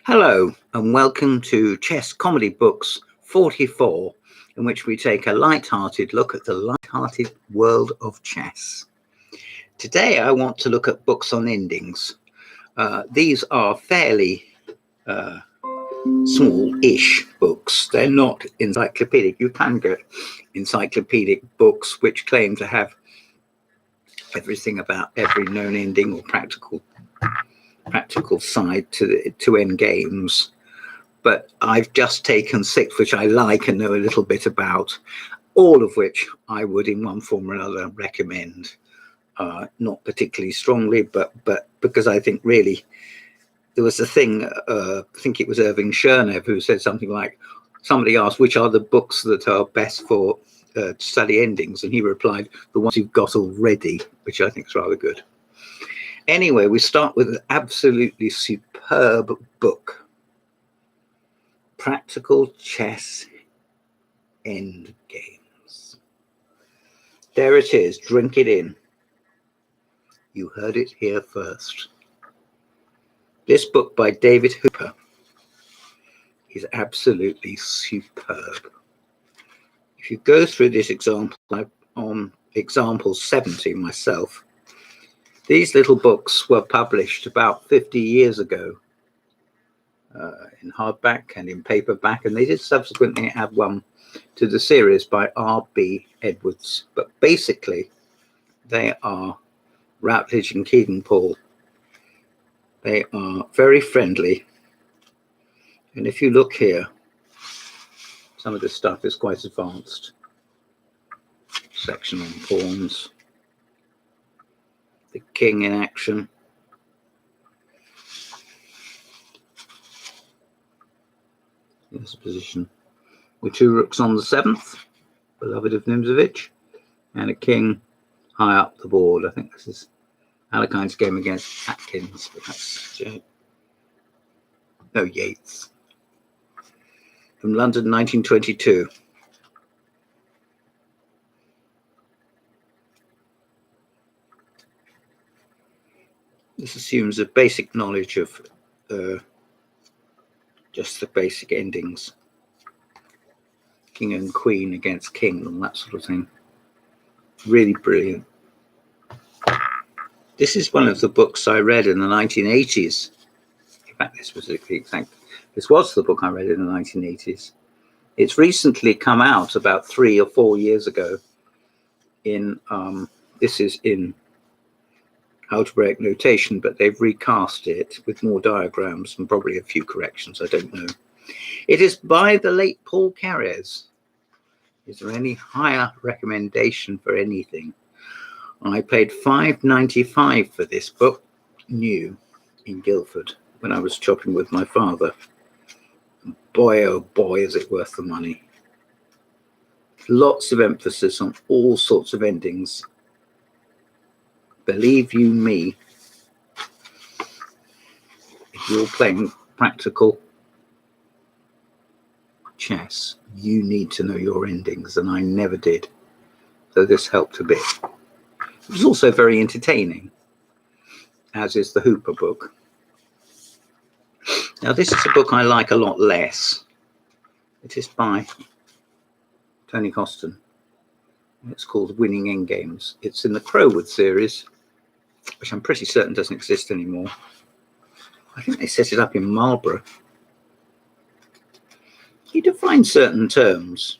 Hello and welcome to Chess Comedy Books 44, in which we take a light-hearted look at the light-hearted world of chess. Today I want to look at books on endings. These are fairly small-ish books. They're not encyclopedic. You can get encyclopedic books which claim to have everything about every known ending or practical side to Endgames. But I've just taken 6 which I like and know a little bit about, all of which I would in one form or another recommend. Not particularly strongly, but because I think really there was a thing, I think it was Irving Chernev who said something like, somebody asked which are the books that are best for study endings, and he replied, the ones you've got already, which I think is rather good. Anyway, we start with an absolutely superb book. Practical Chess Endgames. There it is, drink it in. You heard it here first. This book by David Hooper is absolutely superb. If you go through this example, I'm on example 70 myself. These little books were published about 50 years ago in hardback and in paperback, and they did subsequently add one to the series by R.B. Edwards. But basically, they are Routledge and Keeden Paul. They are very friendly. And if you look here, some of this stuff is quite advanced. Section on pawns. The king in action. Here's a position with 2 rooks on the 7th, beloved of Nimzovich, and a king high up the board. I think this is Alekine's game against Atkins, but that's Yates. From London, 1922. This assumes a basic knowledge of just the basic endings. King and queen against king and that sort of thing. Really brilliant. This is one of the books I read in the 1980s. In fact, this was the book I read in the 1980s. It's recently come out about 3 or 4 years ago. This is in algebraic notation, but they've recast it with more diagrams and probably a few corrections. I don't know. It is by the late Paul Keres. Is there any higher recommendation for anything? I paid £5.95 for this book, new, in Guildford, when I was shopping with my father. And boy, oh boy, is it worth the money. Lots of emphasis on all sorts of endings. Believe you me, if you're playing practical chess, you need to know your endings, and I never did. So this helped a bit. It was also very entertaining, as is the Hooper book. Now, this is a book I like a lot less. It is by Tony Kosten. It's called Winning Endgames. It's in the Crowood series, which I'm pretty certain doesn't exist anymore. I think they set it up in Marlborough. He defines certain terms,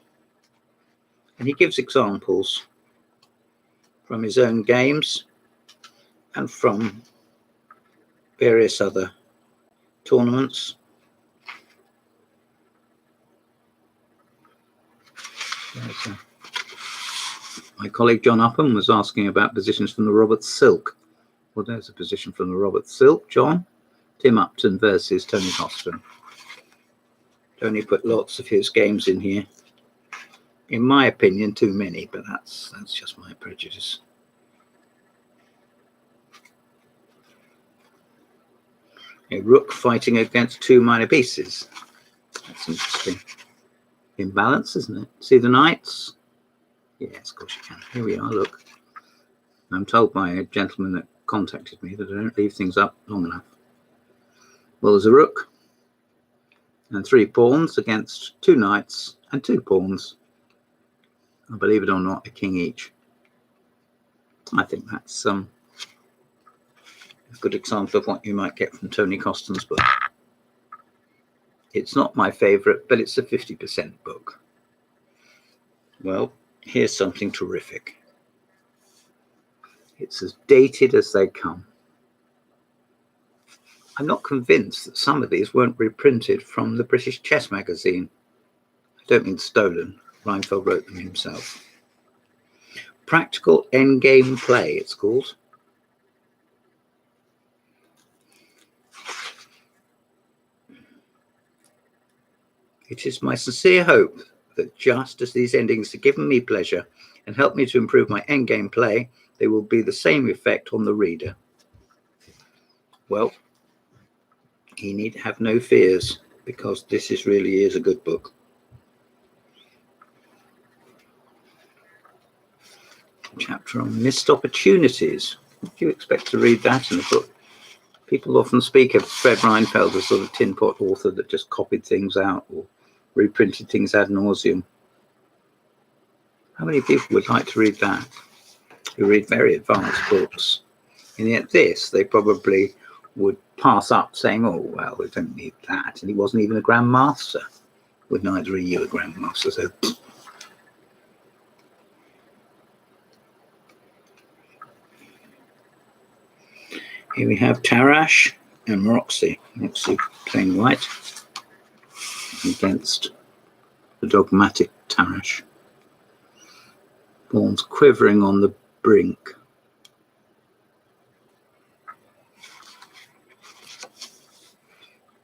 and he gives examples from his own games and from various other tournaments. My colleague John Upham was asking about positions from the Robert Silk. Well, there's a position from the Robert Silk, John. Tim Upton versus Tony Kosten. Tony put lots of his games in here. In my opinion, too many, but that's just my prejudice. A rook fighting against 2 minor pieces. That's interesting. Imbalance, isn't it? See the knights? Yes, of course you can. Here we are, look. I'm told by a gentleman that contacted me that I don't leave things up long enough. Well, there's a rook and 3 pawns against 2 knights and 2 pawns. And believe it or not, a king each. I think that's a good example of what you might get from Tony Kosten's book. It's not my favourite, but it's a 50% book. Well, here's something terrific. It's as dated as they come. I'm not convinced that some of these weren't reprinted from the British Chess magazine. I don't mean stolen. Reinfeld wrote them himself. Practical Endgame Play, it's called. It is my sincere hope that just as these endings have given me pleasure and helped me to improve my endgame play, they will be the same effect on the reader. Well, he need have no fears, because this really is a good book. Chapter on missed opportunities. What do you expect to read that in a book? People often speak of Fred Reinfeld as sort of tin pot author that just copied things out or reprinted things ad nauseum. How many people would like to read that? Who read very advanced books. And yet this, they probably would pass up saying, oh, well, we don't need that. And he wasn't even a grandmaster. Would neither are you a grandmaster, so... Here we have Tarash and Roxy. Roxy playing white against the dogmatic Tarash. Pawns quivering on the brink.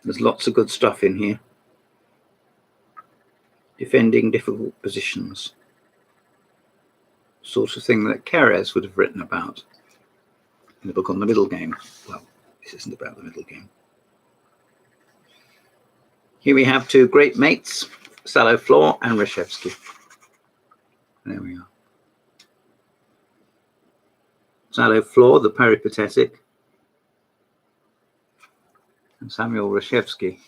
There's lots of good stuff in here. Defending difficult positions. Sort of thing that Keres would have written about in the book on the middle game. Well, this isn't about the middle game. Here we have 2 great mates, Salo Floor and Reshevsky. There we are. Salo Floor, the peripatetic, and Samuel Reshevsky,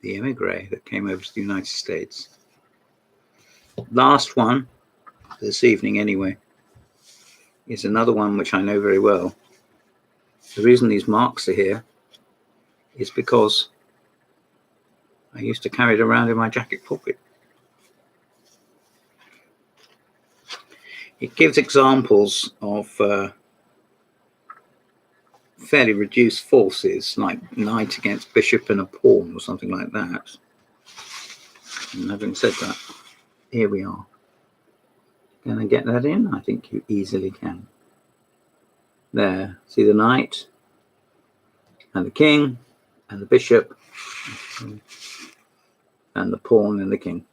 the emigre that came over to the United States. Last one, this evening anyway, is another one which I know very well. The reason these marks are here is because I used to carry it around in my jacket pocket. It gives examples of fairly reduced forces, like knight against bishop and a pawn or something like that. And having said that, here we are. Can I get that in? I think you easily can. There, see the knight and the king and the bishop and the pawn and the king.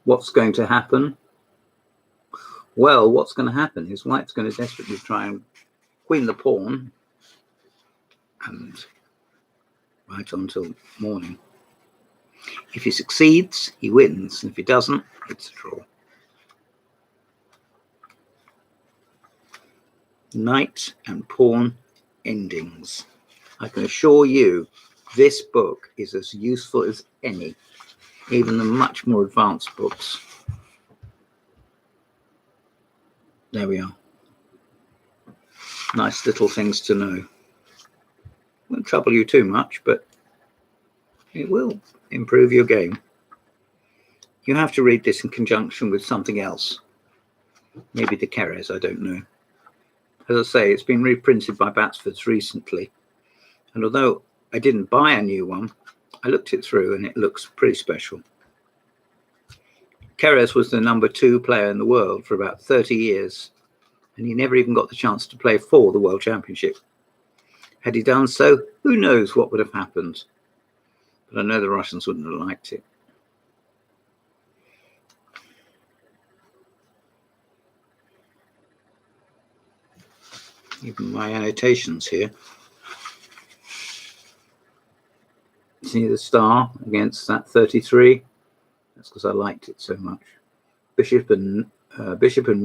What's going to happen? Well, what's going to happen is white's going to desperately try and queen the pawn and right on till morning. If he succeeds, he wins. And if he doesn't, it's a draw. Knight and pawn endings. I can assure you this book is as useful as any, even the much more advanced books. There we are. Nice little things to know. Won't trouble you too much, but it will improve your game. You have to read this in conjunction with something else. Maybe the Keres, I don't know. As I say, it's been reprinted by Batsford recently. And although I didn't buy a new one, I looked it through and it looks pretty special. Keres was the number 2 player in the world for about 30 years. And he never even got the chance to play for the World Championship. Had he done so, who knows what would have happened. But I know the Russians wouldn't have liked it. Even my annotations here. See the star against that 33? That's because I liked it so much. Bishop and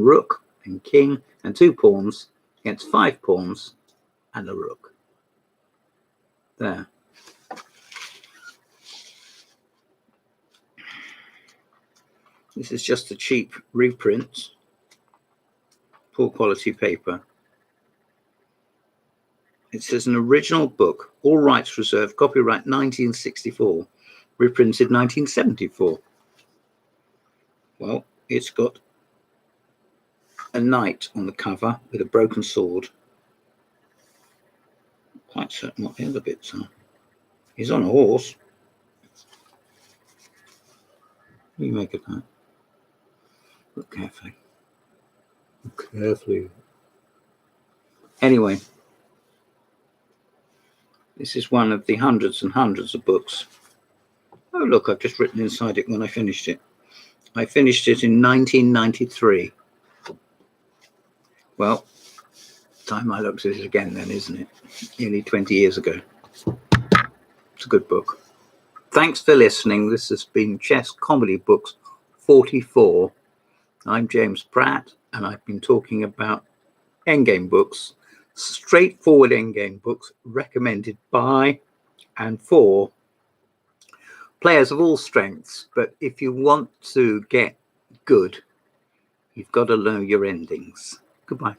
rook and king and 2 pawns against 5 pawns and a rook. There. This is just a cheap reprint, poor quality paper. It says an original book, all rights reserved, copyright 1964, reprinted 1974. Well, it's got a knight on the cover with a broken sword. Quite certain what the other bits are. He's on a horse. What do you make of that? Look carefully. Look carefully. Anyway, this is one of the hundreds and hundreds of books. Oh, look, I've just written inside it when I finished it. I finished it in 1993. Well, time I looked at it again then, isn't it? Nearly 20 years ago. It's a good book. Thanks for listening. This has been Chess Comedy Books 44. I'm James Pratt, and I've been talking about Endgame books, straightforward Endgame books recommended by and for players of all strengths. But if you want to get good, you've got to know your endings. Goodbye.